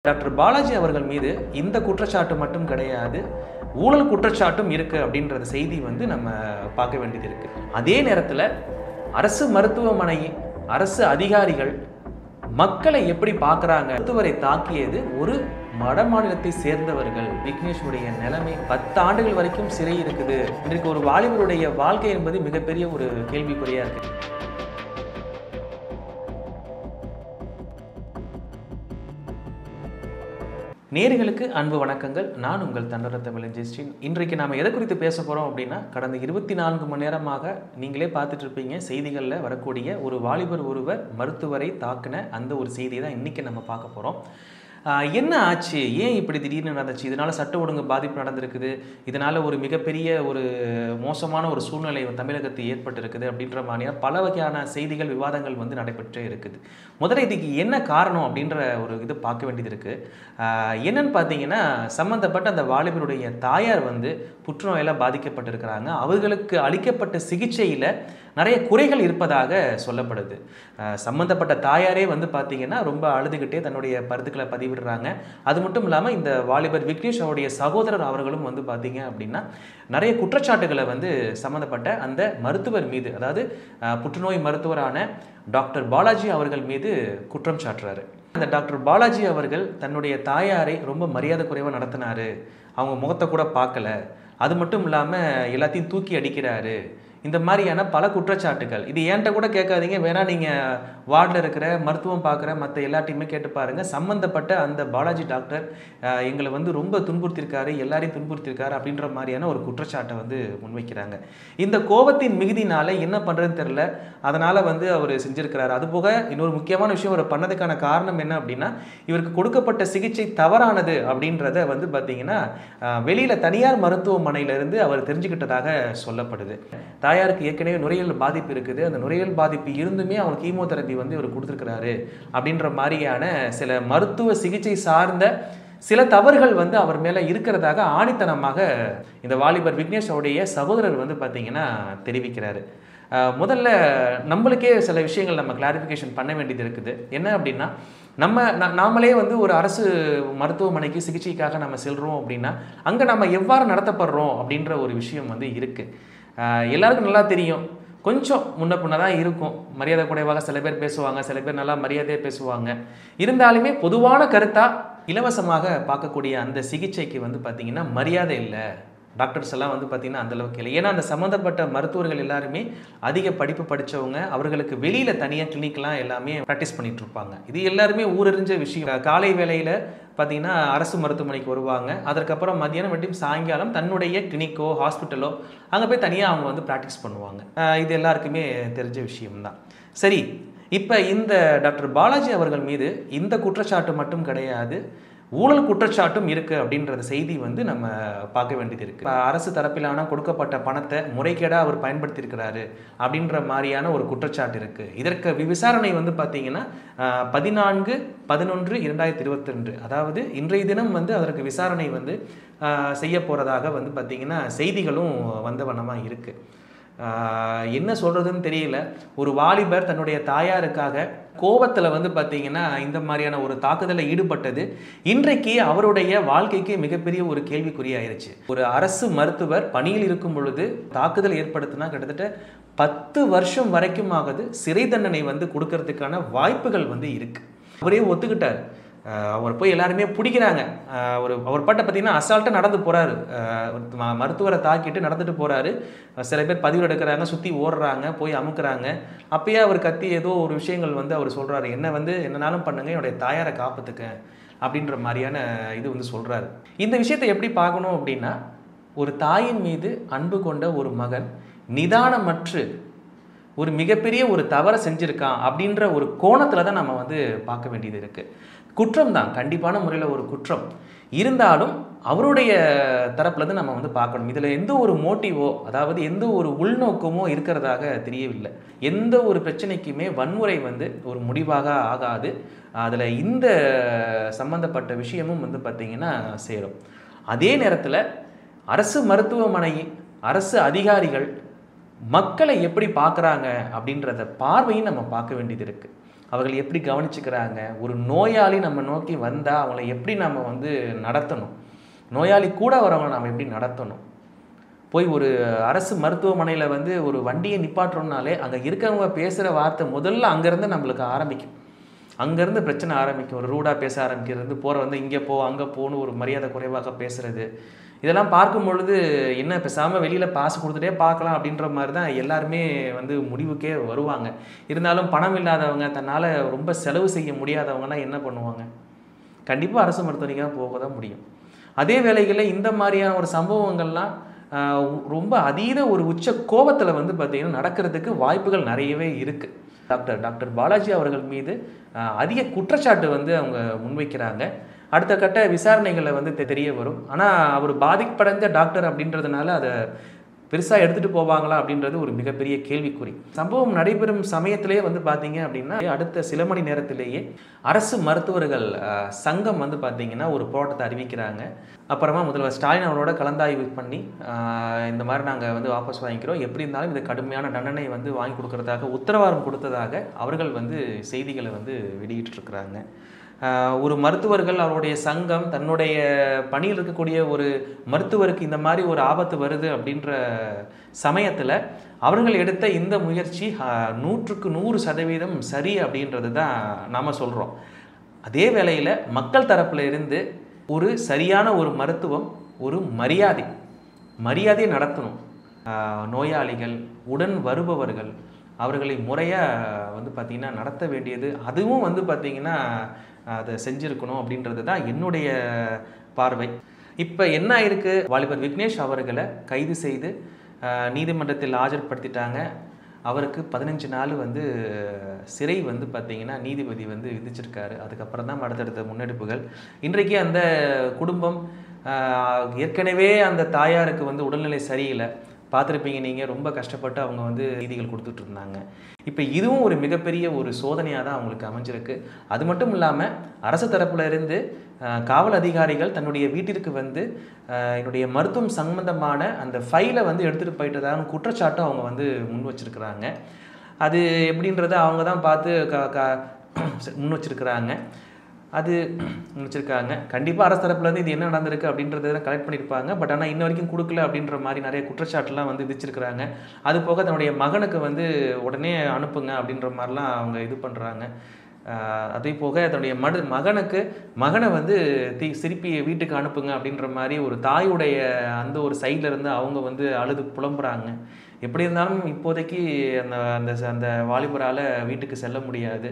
Doctor Balaji அவர்கள் மீது இந்த குற்றச்சாட்டு மட்டும் கிடையாது, ஊழல் குற்றச்சாட்டும் இருக்கு அப்படின்ற செய்தி நம்ம பார்க்க வேண்டியது இருக்கு. அதே நேரத்தில் அரசு மருத்துவமனை அரசு அதிகாரிகள் மக்களை எப்படி பார்க்குறாங்க, மருத்துவரை தாக்கியது ஒரு வட மாநிலத்தை சேர்ந்தவர்கள். விக்னேஷுடைய நிலைமை 10 ஆண்டுகள் வரைக்கும் சிறை இருக்குது. இன்றைக்கு ஒரு வாலிபருடைய வாழ்க்கை என்பது மிகப்பெரிய ஒரு கேள்விக்குறியா இருக்கு. நேயர்களுக்கு அன்பு வணக்கங்கள். நான் உங்கள் தண்டரத்த விளஞ்சேஸ்டின். இன்றைக்கு நாம் எதை குறித்து பேச போகிறோம் அப்படின்னா, கடந்த 24 மணி நேரமாக நீங்களே பார்த்துட்டு இருப்பீங்க செய்திகளில் வரக்கூடிய ஒரு வாலிபர் ஒருவர் மருத்துவரை தாக்கின அந்த ஒரு செய்தியை தான் இன்றைக்கி நம்ம பார்க்க போகிறோம். என்ன ஆச்சு, ஏன் இப்படி திடீர்னு நடந்துச்சு, இதனால் சட்ட ஒழுங்கு பாதிப்பு நடந்திருக்குது, இதனால் ஒரு மிகப்பெரிய ஒரு மோசமான ஒரு சூழ்நிலை தமிழகத்தில் ஏற்பட்டிருக்குது அப்படின்ற மாதிரியான பல வகையான செய்திகள் விவாதங்கள் நடைபெற்றே இருக்குது. முதல்ல இதுக்கு என்ன காரணம் அப்படின்ற ஒரு இது பார்க்க வேண்டியது இருக்குது. என்னன்னு பார்த்தீங்கன்னா, சம்மந்தப்பட்ட அந்த வாலிபருடைய தாயார் புற்றுநோயால் பாதிக்கப்பட்டிருக்கிறாங்க. அவர்களுக்கு அளிக்கப்பட்ட சிகிச்சையில் நிறைய குறைகள் இருப்பதாக சொல்லப்படுது. சம்மந்தப்பட்ட தாயாரே பார்த்தீங்கன்னா ரொம்ப அழுதுகிட்டே தன்னுடைய கருத்துக்களை பதிவிடுறாங்க. அது மட்டும் இல்லாமல் இந்த வாலிபர் விக்னேஷ் அவருடைய சகோதரர் அவர்களும் பார்த்தீங்க அப்படின்னா நிறைய குற்றச்சாட்டுகளை சம்மந்தப்பட்ட அந்த மருத்துவர் மீது, அதாவது புற்றுநோய் மருத்துவரான டாக்டர் பாலாஜி அவர்கள் மீது குற்றம் சாட்டுறாரு. அந்த டாக்டர் பாலாஜி அவர்கள் தன்னுடைய தாயாரை ரொம்ப மரியாதை குறைவாக நடத்தினாரு, அவங்க முகத்தை கூட பார்க்கல, அது மட்டும் இல்லாமல் எல்லாத்தையும் தூக்கி அடிக்கிறாரு, இந்த மாதிரியான பல குற்றச்சாட்டுகள். இது என்கிட்ட கூட கேட்காதீங்க, வேணா நீங்கள் வார்டில் இருக்கிற மருத்துவம் பார்க்குற மற்ற எல்லாத்தையுமே கேட்டு பாருங்கள். சம்மந்தப்பட்ட அந்த பாலாஜி டாக்டர் எங்களை ரொம்ப துன்புறுத்திருக்காரு, எல்லாரையும் துன்புறுத்திருக்காரு அப்படின்ற மாதிரியான ஒரு குற்றச்சாட்டை முன்வைக்கிறாங்க. இந்த கோபத்தின் மிகுதினால என்ன பண்ணுறதுன்னு தெரில, அதனால் அவர் செஞ்சுருக்கிறாரு. அதுபோக இன்னொரு முக்கியமான விஷயம், அவர் பண்ணதுக்கான காரணம் என்ன அப்படின்னா, இவருக்கு கொடுக்கப்பட்ட சிகிச்சை தவறானது அப்படின்றத பார்த்தீங்கன்னா வெளியில் தனியார் மருத்துவமனையிலிருந்து அவர் தெரிஞ்சுக்கிட்டதாக சொல்லப்படுது. தாயாருக்கு ஏற்கனவே நுரையீரல் பாதிப்பு இருக்குது, அந்த நுரையீரல் பாதிப்பு இருந்துமே அவங்க கீமோதெரப்பி இவர் கொடுத்துருக்கிறாரு அப்படின்ற மாதிரியான சில மருத்துவ சிகிச்சை சார்ந்த சில தவறுகள் அவர் மேலே இருக்கிறதாக ஆணித்தனமாக இந்த வாலிபர் விக்னேஷ் அவருடைய சகோதரர் பார்த்தீங்கன்னா தெரிவிக்கிறாரு. முதல்ல நம்மளுக்கே சில விஷயங்கள் நம்ம கிளாரிஃபிகேஷன் பண்ண வேண்டியது இருக்குது. என்ன அப்படின்னா, நாமளே ஒரு அரசு மருத்துவமனைக்கு சிகிச்சைக்காக நம்ம செல்கிறோம் அப்படின்னா அங்கே நம்ம எவ்வாறு நடத்தப்படுறோம் அப்படின்ற ஒரு விஷயம் இருக்குது. எல்லாருக்கும் நல்லா தெரியும், கொஞ்சம் முன்ன பின்ன தான் இருக்கும், மரியாதை குறைவாக சில பேர் பேசுவாங்க, சில பேர் நல்லா மரியாதையாக பேசுவாங்க. இருந்தாலுமே பொதுவான கருத்தாக இலவசமாக பார்க்கக்கூடிய அந்த சிகிச்சைக்கு பார்த்திங்கன்னா மரியாதை இல்லை. டாக்டர்ஸ் எல்லாம் பார்த்திங்கன்னா அந்தளவுக்கு இல்லை. ஏன்னா அந்த சம்மந்தப்பட்ட மருத்துவர்கள் எல்லாருமே அதிக படிப்பு படித்தவங்க, அவர்களுக்கு வெளியில் தனியாக கிளினிக்லாம் எல்லாமே ப்ராக்டிஸ் பண்ணிகிட்டு இருப்பாங்க. இது எல்லாருமே ஊரறிஞ்ச விஷயம். காலை வேளையில் பார்த்திங்கன்னா அரசு மருத்துவமனைக்கு வருவாங்க, அதற்கப்புறம் மத்தியானம் மட்டும் சாயங்காலம் தன்னுடைய கிளினிக்கோ ஹாஸ்பிட்டலோ அங்கே போய் தனியாக அவங்க ப்ராக்டிஸ் பண்ணுவாங்க. இது எல்லாருக்குமே தெரிஞ்ச விஷயம்தான். சரி, இப்போ இந்த டாக்டர் பாலாஜி அவர்கள் மீது இந்த குற்றச்சாட்டு மட்டும் கிடையாது, ஊழல் குற்றச்சாட்டும் இருக்குது அப்படின்ற செய்தி நம்ம பார்க்க வேண்டியது இருக்குது. அரசு தரப்பிலான கொடுக்கப்பட்ட பணத்தை முறைகேடாக அவர் பயன்படுத்தியிருக்கிறாரு அப்படின்ற மாதிரியான ஒரு குற்றச்சாட்டு இருக்குது. இதற்கு விசாரணை பார்த்தீங்கன்னா 14/11/2022, அதாவது இன்றைய தினம் அதற்கு விசாரணை செய்ய போகிறதாக பார்த்தீங்கன்னா செய்திகளும் வந்த வண்ணமாக இருக்குது. என்ன சொல்கிறதுன்னு தெரியல. ஒரு வாலிபர் தன்னுடைய தாயாருக்காக கோபத்தில் பார்த்தீங்கன்னா இந்த மாதிரியான ஒரு தாக்குதலில் ஈடுபட்டது இன்றைக்கு அவருடைய வாழ்க்கைக்கு மிகப்பெரிய ஒரு கேள்விக்குறியாயிருச்சு. ஒரு அரசு மருத்துவர் பணியில் இருக்கும் பொழுது தாக்குதல் ஏற்படுத்தினா கிட்டத்தட்ட 10 வருஷம் வரைக்கும் ஆகுது, சிறை தண்டனை கொடுக்கறதுக்கான வாய்ப்புகள் இருக்குது. அவரே ஒத்துக்கிட்டார். அவர் போய் எல்லாருமே பிடிக்கிறாங்க. அவர் பாட்டை பார்த்தீங்கன்னா அசால்ட்டாக நடந்து போகிறாரு, மருத்துவரை தாக்கிட்டு நடந்துட்டு போகிறாரு. சில பேர் பதிவு எடுக்கிறாங்க, சுற்றி ஓடுறாங்க, போய் அமுக்குறாங்க. அப்பயே அவர் கத்தி ஏதோ ஒரு விஷயங்கள் அவர் சொல்கிறாரு, என்னன்னாலும் பண்ணுங்க, என்னுடைய தாயாரை காப்பாற்றுக்க அப்படின்ற மாதிரியான இது சொல்கிறாரு. இந்த விஷயத்தை எப்படி பார்க்கணும் அப்படின்னா, ஒரு தாயின் மீது அன்பு கொண்ட ஒரு மகன் நிதானமற்று ஒரு மிகப்பெரிய ஒரு தவறை செஞ்சுருக்கான் அப்படின்ற ஒரு கோணத்தில் தான் நம்ம பார்க்க வேண்டியது இருக்குது. குற்றம் தான், கண்டிப்பான முறையில் ஒரு குற்றம் இருந்தாலும் அவருடைய தரப்புலேருந்து நம்ம பார்க்கணும். இதில் எந்த ஒரு மோட்டிவோ, அதாவது எந்த ஒரு உள்நோக்கமோ இருக்கிறதாக தெரியவில்லை. எந்த ஒரு பிரச்சனைக்குமே வன்முறை ஒரு முடிவாக ஆகாது. அதில் இந்த சம்பந்தப்பட்ட விஷயமும் பார்த்திங்கன்னா சேரும். அதே நேரத்தில் அரசு மருத்துவமனை அரசு அதிகாரிகள் மக்களை எப்படி பார்க்குறாங்க அப்படின்றத பார்வையும் நம்ம பார்க்க வேண்டியது இருக்குது. அவர்கள் எப்படி கவனிச்சுக்கிறாங்க, ஒரு நோயாளி நம்ம நோக்கி வந்தால் அவங்கள எப்படி நம்ம வந்து நடத்தணும், நோயாளி கூட வரவங்களை நம்ம எப்படி நடத்தணும். போய் ஒரு அரசு மருத்துவமனையில் வந்து ஒரு வண்டியை நிப்பாட்டுறோம்னாலே அங்கே இருக்கவங்க பேசுகிற வார்த்தை முதல்ல அங்கேருந்து நம்மளுக்கு ஆரம்பிக்கும். அங்கேருந்து பிரச்சனை ஆரம்பிக்கும். ஒரு ரூடாக பேச ஆரம்பிக்கிறது, போகிற வந்து இங்கே போ அங்கே போன்னு ஒரு மரியாதை குறைவாக பேசுகிறது. இதெல்லாம் பார்க்கும் பொழுது என்ன பேசாமல் வெளியில் பாசு கொடுத்துட்டே பார்க்கலாம் அப்படின்ற மாதிரி தான் எல்லாருமே வந்து முடிவுக்கே வருவாங்க. இருந்தாலும் பணம் இல்லாதவங்க, தன்னால் ரொம்ப செலவு செய்ய முடியாதவங்கலாம் என்ன பண்ணுவாங்க? கண்டிப்பாக அரசு மருத்துவமனைக்கு தான் போக தான் முடியும். அதே வேளைகளில் இந்த மாதிரியான ஒரு சம்பவங்கள்லாம் ரொம்ப அதீத ஒரு உச்ச கோபத்தில் வந்து பார்த்திங்கன்னா நடக்கிறதுக்கு வாய்ப்புகள் நிறையவே இருக்குது. டாக்டர் பாலாஜி அவர்கள் மீது அதிக குற்றச்சாட்டு வந்து அவங்க முன்வைக்கிறாங்க. அடுத்த கட்ட விசாரணைகளை வந்து தெரிய வரும். ஆனால் அவர் பாதிப்படைந்த டாக்டர் அப்படின்றதுனால அதை பெருசாக எடுத்துகிட்டு போவாங்களா அப்படின்றது ஒரு மிகப்பெரிய கேள்விக்குறி. சம்பவம் நடைபெறும் சமயத்திலே வந்து பார்த்தீங்க அப்படின்னா அடுத்த சில மணி நேரத்திலேயே அரசு மருத்துவர்கள் சங்கம் வந்து பார்த்தீங்கன்னா ஒரு போராட்டத்தை அறிவிக்கிறாங்க. அப்புறமா முதல்வர் ஸ்டாலின் அவரோட கலந்தாய்வு பண்ணி இந்த மாதிரி நாங்கள் வந்து வாபஸ் வாங்கிக்கிறோம், எப்படி இருந்தாலும் இது கடுமையான தண்டனை வந்து வாங்கி கொடுக்கறதாக உத்தரவாதம் கொடுத்ததாக அவர்கள் வந்து செய்திகளை வந்து வெளியிட்டிருக்கிறாங்க. ஒரு மருத்துவர்கள் அவருடைய சங்கம் தன்னுடைய பணியில் இருக்கக்கூடிய ஒரு மருத்துவருக்கு இந்த மாதிரி ஒரு ஆபத்து வருது அப்படின்ற சமயத்தில் அவர்கள் எடுத்த இந்த முயற்சி 100க்கு 100% சரி அப்படின்றது தான் நாம் சொல்கிறோம். அதே வேளையில் மக்கள் தரப்பில் இருந்து ஒரு சரியான ஒரு மருத்துவம், ஒரு மரியாதையை நடத்தணும். நோயாளிகள், உடன் வருபவர்கள் அவர்களை முறையாக வந்து பார்த்திங்கன்னா நடத்த வேண்டியது, அதுவும் வந்து பார்த்திங்கன்னா அதை செஞ்சுருக்கணும் அப்படின்றது தான் என்னுடைய பார்வை. இப்போ என்ன ஆயிருக்கு, வாலிபர் விக்னேஷ் அவர்களை கைது செய்து நீதிமன்றத்தில் ஆஜர்படுத்திட்டாங்க. அவருக்கு 15 நாள் வந்து சிறை வந்து பார்த்திங்கன்னா நீதிபதி வந்து விதிச்சிருக்காரு. அதுக்கப்புறம் தான் அடுத்தடுத்த முன்னெடுப்புகள். இன்றைக்கு அந்த குடும்பம் ஏற்கனவே அந்த தாயாருக்கு வந்து உடல்நிலை சரியில்லை, பார்த்துருப்பீங்க நீங்கள், ரொம்ப கஷ்டப்பட்டு அவங்க வந்து செய்திகள் கொடுத்துட்டு இருந்தாங்க. இப்போ இதுவும் ஒரு மிகப்பெரிய ஒரு சோதனையாக தான் அவங்களுக்கு அமைஞ்சிருக்கு. அது மட்டும் இல்லாமல் அரசு தரப்புல இருந்து காவல் அதிகாரிகள் தன்னுடைய வீட்டிற்கு வந்து என்னுடைய மருத்துவம் சம்பந்தமான அந்த ஃபைலை வந்து எடுத்துகிட்டு போயிட்டதான குற்றச்சாட்டும் அவங்க வந்து முன் வச்சிருக்கிறாங்க. அது எப்படின்றத அவங்க தான் பார்த்து முன் வச்சிருக்கிறாங்க. கண்டிப்பாக அரசு தரப்புலேருந்து இது என்ன நடந்திருக்கு அப்படின்றத கலெக்ட் பண்ணியிருப்பாங்க. பட் ஆனால் இன்ன வரைக்கும் கொடுக்கல அப்படின்ற மாதிரி நிறைய குற்றச்சாட்டுலாம் வந்து விதிச்சிருக்கிறாங்க. அது போக தன்னுடைய மகனுக்கு வந்து உடனே அனுப்புங்க அப்படின்ற மாதிரிலாம் அவங்க இது பண்ணுறாங்க. அதே போக தன்னுடைய மகனை வந்து திருப்பி வீட்டுக்கு அனுப்புங்க அப்படின்ற மாதிரி ஒரு தாயுடைய அந்த ஒரு சைட்லேருந்து அவங்க வந்து அழுது புலம்புறாங்க. எப்படி இருந்தாலும் இப்போதைக்கு அந்த அந்த வாலிபரால் வீட்டுக்கு செல்ல முடியாது.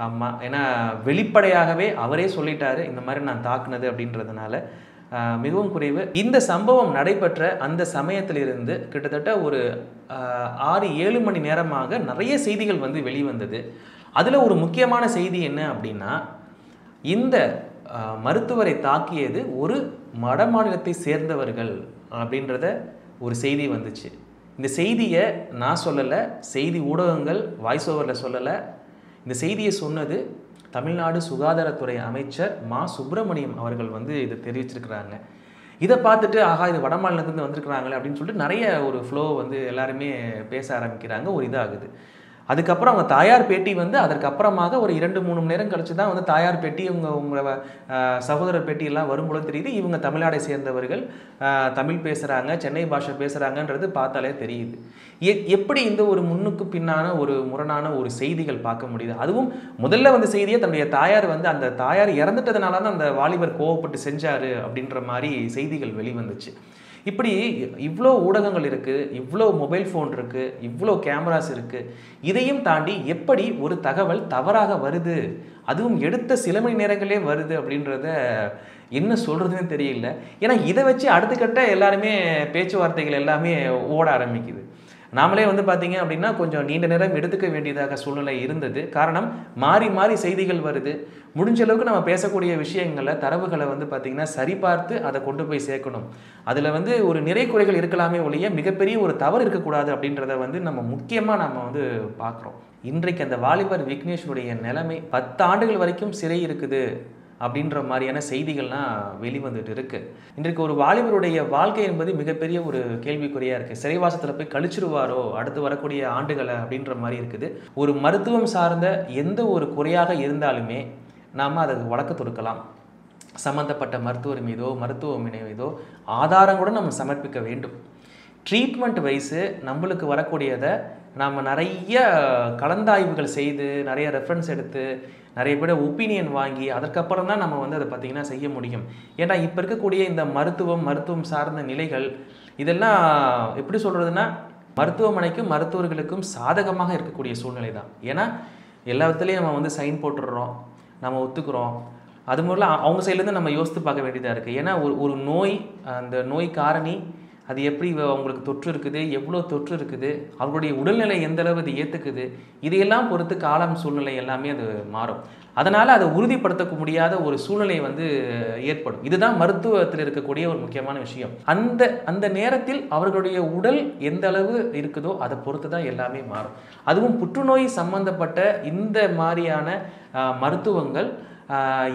ஆமாம், ஏன்னா வெளிப்படையாகவே அவரே சொல்லிட்டாரு இந்த மாதிரி நான் தாக்குனது அப்படின்றதுனால மிகவும் குறைவு. இந்த சம்பவம் நடைபெற்ற அந்த சமயத்திலிருந்து கிட்டத்தட்ட ஒரு 6-7 மணி நேரமாக நிறைய செய்திகள் வந்து வெளிவந்தது. அதில் ஒரு முக்கியமான செய்தி என்ன அப்படின்னா, இந்த மருத்துவரை தாக்கியது ஒரு வடமாநிலத்தை சேர்ந்தவர்கள் அப்படின்றத ஒரு செய்தி வந்துச்சு. இந்த செய்தியை நான் சொல்லலை, செய்தி ஊடகங்கள் வாய்ஸ் ஓவரில் சொல்லலை. இந்த செய்தியை சொன்னது தமிழ்நாடு சுகாதாரத்துறை அமைச்சர் மா சுப்பிரமணியம் அவர்கள் வந்து இதை தெரிவிச்சிருக்கிறாங்க. இதை பார்த்துட்டு ஆஹா இது வடமாநிலத்துலேருந்து வந்திருக்கிறாங்களே அப்படின்னு சொல்லிட்டு நிறைய ஒரு ஃப்ளோ வந்து எல்லாருமே பேச ஆரம்பிக்கிறாங்க. ஒரு இதாகுது. அதுக்கப்புறம் அவங்க தாயார் பேட்டி வந்து அதற்கப்புறமாக ஒரு 2-3 மணி நேரம் கழிச்சு தான் வந்து தாயார் பேட்டி உங்கள் சகோதரர் பேட்டியெல்லாம் வரும்பொழுது தெரியுது இவங்க தமிழ்நாடை சேர்ந்தவர்கள், தமிழ் பேசுகிறாங்க, சென்னை பாஷை பேசுகிறாங்கன்றது பார்த்தாலே தெரியுது. எப்படி இந்த ஒரு முன்னுக்கு பின்னான ஒரு முரணான ஒரு செய்திகள் பார்க்க முடியுது? அதுவும் முதல்ல வந்து செய்தியை தன்னுடைய தாயார் வந்து அந்த தாயார் இறந்துட்டதுனால தான் அந்த வாலிபர் கோவப்பட்டு செஞ்சார் அப்படின்ற மாதிரி செய்திகள் வெளிவந்துச்சு. இப்படி இவ்வளோ ஊடகங்கள் இருக்குது, இவ்வளோ மொபைல் ஃபோன் இருக்குது, இவ்வளோ கேமராஸ் இருக்குது. இதையும் தாண்டி எப்படி ஒரு தகவல் தவறாக வருது, அதுவும் எடுத்த சில மணி நேரங்களே வருது அப்படின்றத என்ன சொல்கிறதுன்னு தெரியல. ஏன்னா இதை வச்சு அடுத்த கட்ட எல்லாருமே பேச்சுவார்த்தைகள் எல்லாமே ஓட ஆரம்பிக்குது. நாமளே வந்து பார்த்தீங்க அப்படின்னா கொஞ்சம் நீண்ட நேரம் எடுத்துக்க வேண்டியதாக சூழ்நிலை இருந்தது. காரணம் மாறி மாறி செய்திகள் வருது. முடிஞ்ச அளவுக்கு நம்ம பேசக்கூடிய விஷயங்களை தரவுகளை வந்து பார்த்திங்கன்னா சரிபார்த்து அதை கொண்டு போய் சேர்க்கணும். அதில் வந்து ஒரு நிறை குறைகள் இருக்கலாமே ஒழிய மிகப்பெரிய ஒரு தவறு இருக்கக்கூடாது அப்படின்றத வந்து நம்ம முக்கியமாக நம்ம வந்து பார்க்குறோம். இன்றைக்கு அந்த வாலிபர் விக்னேஷனுடைய நிலைமை 10 ஆண்டுகள் வரைக்கும் சிறை இருக்குது அப்படின்ற மாதிரியான செய்திகள்லாம் வெளிவந்துட்டு இருக்கு. இன்றைக்கு ஒரு வாலிபருடைய வாழ்க்கை என்பது மிகப்பெரிய ஒரு கேள்விக்குறியாக இருக்குது. சிறைவாசத்தில் போய் கழிச்சிருவாரோ அடுத்து வரக்கூடிய ஆண்டுகளை அப்படின்ற மாதிரி இருக்குது. ஒரு மருத்துவம் சார்ந்த எந்த ஒரு குறையாக இருந்தாலுமே நாம் அதை வழக்கு தொடுக்கலாம். சம்மந்தப்பட்ட மருத்துவர் மீதோ மருத்துவமனை மீதோ ஆதாரம் கூட நம்ம சமர்ப்பிக்க வேண்டும். ட்ரீட்மெண்ட் வைஸு நம்மளுக்கு வரக்கூடியதை நாம் நிறைய கலந்தாய்வுகள் செய்து நிறைய ரெஃபரன்ஸ் எடுத்து நிறைய பேர் ஒப்பீனியன் வாங்கி அதற்கப்புறம் தான் நம்ம வந்து அதை பார்த்திங்கன்னா செய்ய முடியும். ஏன்னா இப்போ இருக்கக்கூடிய இந்த மருத்துவம் சார்ந்த நிலைகள் இதெல்லாம் எப்படி சொல்கிறதுனா மருத்துவமனைக்கும் மருத்துவர்களுக்கும் சாதகமாக இருக்கக்கூடிய சூழ்நிலை தான். ஏன்னா எல்லா விதத்துலேயும் நம்ம வந்து சைன் போட்டுடுறோம், நம்ம ஒத்துக்கிறோம். அது மூலம் அவங்க சைட்லேருந்து நம்ம யோசித்து பார்க்க வேண்டியதாக இருக்குது. ஏன்னா ஒரு நோய், அந்த நோய் காரணி அது எப்படி அவங்களுக்கு தொற்று இருக்குது, எவ்வளோ தொற்று இருக்குது, அவங்களுடைய உடல்நிலை எந்த அளவு அது ஏற்றுக்குது, இதையெல்லாம் பொறுத்து காலம் சூழ்நிலை எல்லாமே அது மாறும். அதனால் அதை உறுதிப்படுத்த முடியாத ஒரு சூழ்நிலை வந்து ஏற்படும். இதுதான் மருத்துவத்தில் இருக்கக்கூடிய ஒரு முக்கியமான விஷயம். அந்த நேரத்தில் அவர்களுடைய உடல் எந்த அளவு இருக்குதோ அதை பொறுத்து தான் எல்லாமே மாறும். அதுவும் புற்றுநோய் சம்பந்தப்பட்ட இந்த மாதிரியான மருத்துவங்கள்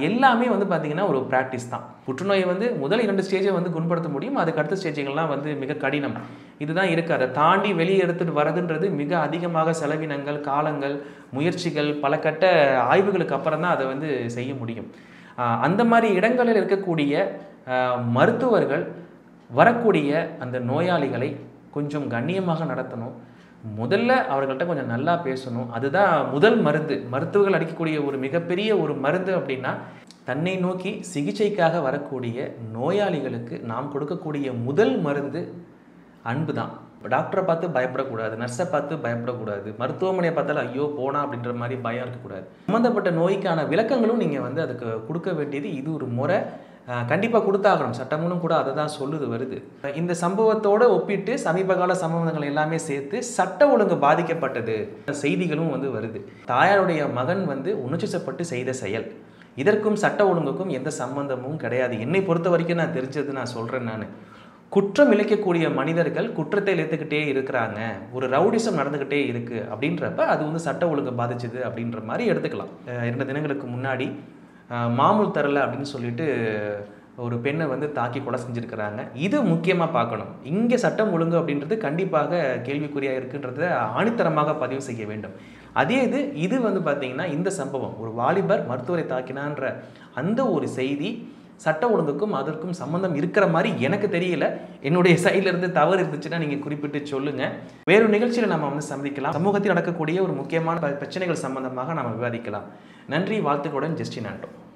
எல்லாமே வந்து பார்த்திங்கன்னா ஒரு ப்ராக்டிஸ் தான். புற்றுநோயை வந்து முதல் 2 ஸ்டேஜை வந்து குணப்படுத்த முடியும், அதுக்கு அடுத்த ஸ்டேஜுகள்லாம் வந்து மிக கடினம். இதுதான் இருக்குது. அதை தாண்டி வெளியே எடுத்துகிட்டு வரதுன்றது மிக அதிகமாக செலவினங்கள், காலங்கள், முயற்சிகள், பல கட்ட ஆய்வுகளுக்கு அப்புறம் தான் அதை வந்து செய்ய முடியும். அந்த மாதிரி இடங்களில் இருக்கக்கூடிய மருத்துவர்கள் வரக்கூடிய அந்த நோயாளிகளை கொஞ்சம் கண்ணியமாக நடத்தணும். முதல்ல அவர்கள்ட்ட கொஞ்சம் நல்லா பேசணும். அதுதான் முதல் மருந்து. மருத்துவர்கள் அளிக்கக்கூடிய ஒரு மிகப்பெரிய ஒரு மருந்து அப்படின்னா தன்னை நோக்கி சிகிச்சைக்காக வரக்கூடிய நோயாளிகளுக்கு நாம் கொடுக்கக்கூடிய முதல் மருந்து அன்பு தான். டாக்டரை பார்த்து பயப்படக்கூடாது, நர்ஸை பார்த்து பயப்படக்கூடாது, மருத்துவமனையை பார்த்தாலும் ஐயோ போனா அப்படின்ற மாதிரி பயம் இருக்கக்கூடாது. சம்மந்தப்பட்ட நோய்க்கான விளக்கங்களும் நீங்கள் வந்து அதுக்கு கொடுக்க வேண்டியது இது ஒரு முறை. கண்டிப்பாக கொடுத்தாகணும். சட்டமும் கூட அதை தான் வருது. இந்த சம்பவத்தோடு ஒப்பிட்டு சமீபகால சம்பவங்கள் எல்லாமே சேர்த்து சட்ட ஒழுங்கு பாதிக்கப்பட்டது செய்திகளும் வந்து வருது. தாயாருடைய மகன் வந்து உணர்ச்சிசப்பட்டு செய்த செயல், இதற்கும் சட்ட ஒழுங்குக்கும் எந்த சம்பந்தமும் கிடையாது. என்னை பொறுத்த வரைக்கும் நான் தெரிஞ்சது நான் சொல்கிறேன். நான் குற்றம் இழைக்கக்கூடிய மனிதர்கள் குற்றத்தை இழைத்துக்கிட்டே இருக்கிறாங்க, ஒரு ரவுடிசம் நடந்துக்கிட்டே இருக்குது அப்படின்றப்ப அது வந்து சட்ட ஒழுங்கு பாதிச்சுது அப்படின்ற மாதிரி எடுத்துக்கலாம். 2 தினங்களுக்கு முன்னாடி மாமூல் தரலை அப்படின்னு சொல்லிட்டு ஒரு பெண்ணை வந்து தாக்கி கொலை செஞ்சுருக்கிறாங்க. இது முக்கியமாக பார்க்கணும். இங்கே சட்டம் ஒழுங்கு அப்படின்றது கண்டிப்பாக கேள்விக்குறியாக இருக்குன்றத ஆணித்தரமாக பதிவு செய்ய வேண்டும். அதே இது வந்து பார்த்திங்கன்னா இந்த சம்பவம் ஒரு வாலிபர் மருத்துவரை தாக்கினான்ற அந்த ஒரு செய்தி சட்ட ஒழுங்குக்கும் அதற்கும் சம்பந்தம் இருக்கிற மாதிரி எனக்கு தெரியல. என்னுடைய சைட்லேருந்து தவறு இருந்துச்சுன்னா நீங்கள் குறிப்பிட்டு சொல்லுங்கள். வேறு நிகழ்ச்சியில் நம்ம வந்து சந்திக்கலாம். சமூகத்தில் நடக்கக்கூடிய ஒரு முக்கியமான பிரச்சனைகள் சம்பந்தமாக நம்ம விவாதிக்கலாம். நன்றி, வாழ்த்துக்களுடன் ஜஸ்டின் ஆண்டோ.